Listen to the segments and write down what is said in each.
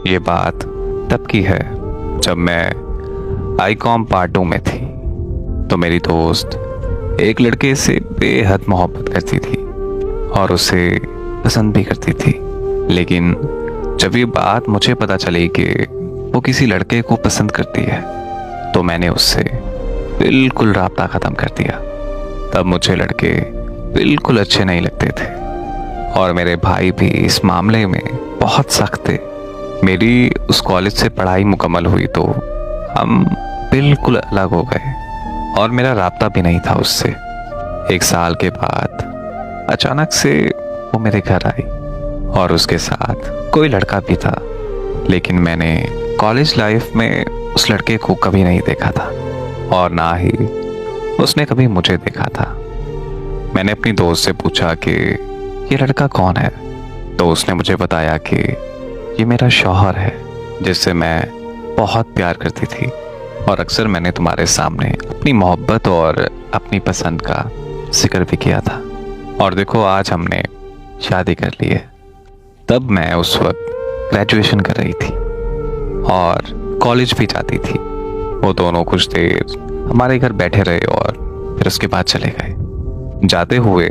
ये बात तब की है जब मैं आईकॉम पार्ट 2 में थी। तो मेरी दोस्त एक लड़के से बेहद मोहब्बत करती थी और उसे पसंद भी करती थी। लेकिन जब ये बात मुझे पता चली कि वो किसी लड़के को पसंद करती है तो मैंने उससे बिल्कुल राब्ता ख़त्म कर दिया। तब मुझे लड़के बिल्कुल अच्छे नहीं लगते थे और मेरे भाई भी इस मामले में बहुत सख्त थे। मेरी उस कॉलेज से पढ़ाई मुकम्मल हुई तो हम बिल्कुल अलग हो गए और मेरा राब्ता भी नहीं था उससे। 1 साल के बाद अचानक से वो मेरे घर आई और उसके साथ कोई लड़का भी था। लेकिन मैंने कॉलेज लाइफ में उस लड़के को कभी नहीं देखा था और ना ही उसने कभी मुझे देखा था। मैंने अपनी दोस्त से पूछा कि ये लड़का कौन है, तो उसने मुझे बताया कि ये मेरा शौहर है जिससे मैं बहुत प्यार करती थी और अक्सर मैंने तुम्हारे सामने अपनी मोहब्बत और अपनी पसंद का जिक्र भी किया था। और देखो आज हमने शादी कर ली है। तब मैं उस वक्त ग्रेजुएशन कर रही थी और कॉलेज भी जाती थी। वो दोनों कुछ देर हमारे घर बैठे रहे और फिर उसके बाद चले गए। जाते हुए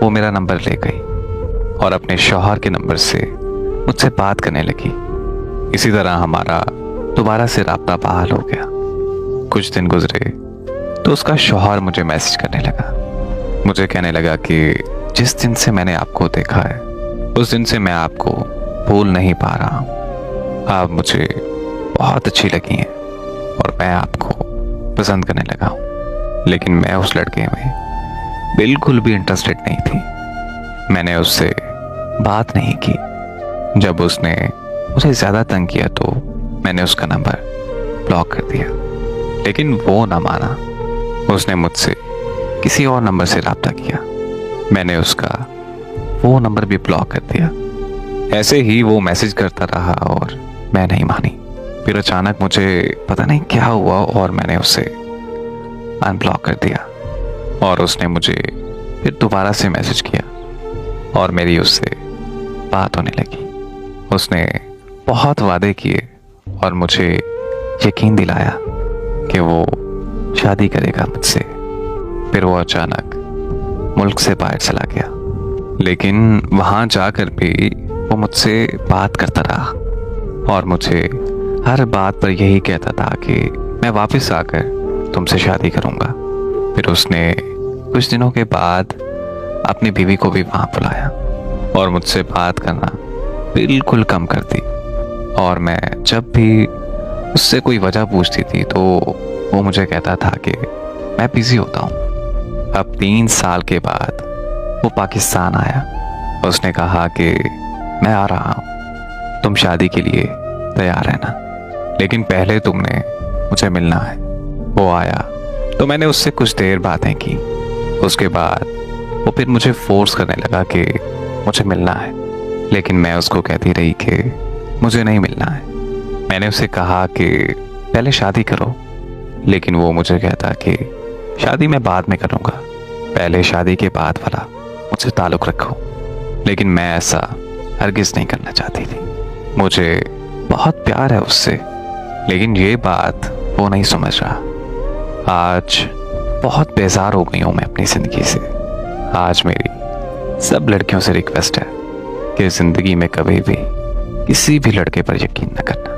वो मेरा नंबर ले गई और अपने शौहर के नंबर से मुझसे बात करने लगी। इसी तरह हमारा दोबारा से राब्ता बहाल हो गया। कुछ दिन गुजरे तो उसका शौहर मुझे मैसेज करने लगा। मुझे कहने लगा कि जिस दिन से मैंने आपको देखा है उस दिन से मैं आपको भूल नहीं पा रहा हूँ। आप मुझे बहुत अच्छी लगी हैं और मैं आपको पसंद करने लगा हूँ। लेकिन मैं उस लड़के में बिल्कुल भी इंटरेस्टेड नहीं थी। मैंने उससे बात नहीं की। जब उसने मुझे ज़्यादा तंग किया तो मैंने उसका नंबर ब्लॉक कर दिया। लेकिन वो ना माना। उसने मुझसे किसी और नंबर से रब्ता किया। मैंने उसका वो नंबर भी ब्लॉक कर दिया। ऐसे ही वो मैसेज करता रहा और मैं नहीं मानी। फिर अचानक मुझे पता नहीं क्या हुआ और मैंने उसे अनब्लॉक कर दिया और उसने मुझे फिर दोबारा से मैसेज किया और मेरी उससे बात होने लगी। उसने बहुत वादे किए और मुझे यकीन दिलाया कि वो शादी करेगा मुझसे। फिर वो अचानक मुल्क से बाहर चला गया। लेकिन वहाँ जाकर भी वो मुझसे बात करता रहा और मुझे हर बात पर यही कहता था कि मैं वापस आकर तुमसे शादी करूँगा। फिर उसने कुछ दिनों के बाद अपनी बीवी को भी वहाँ बुलाया और मुझसे बात करना बिल्कुल कम कर दी। और मैं जब भी उससे कोई वजह पूछती थी तो वो मुझे कहता था कि मैं बिज़ी होता हूँ। अब 3 साल के बाद वो पाकिस्तान आया। उसने कहा कि मैं आ रहा हूँ, तुम शादी के लिए तैयार रहना, लेकिन पहले तुमने मुझे मिलना है। वो आया तो मैंने उससे कुछ देर बातें की। उसके बाद वो फिर मुझे फोर्स करने लगा कि मुझे मिलना है, लेकिन मैं उसको कहती रही कि मुझे नहीं मिलना है। मैंने उसे कहा कि पहले शादी करो, लेकिन वो मुझे कहता कि शादी मैं बाद में करूँगा, पहले शादी के बाद वाला मुझसे ताल्लुक़ रखो। लेकिन मैं ऐसा हरगिज़ नहीं करना चाहती थी। मुझे बहुत प्यार है उससे, लेकिन ये बात वो नहीं समझ रहा। आज बहुत बेजार हो गई हूँ मैं अपनी ज़िंदगी से। आज मेरी सब लड़कियों से रिक्वेस्ट है कि ज़िंदगी में कभी भी किसी भी लड़के पर यकीन न करना।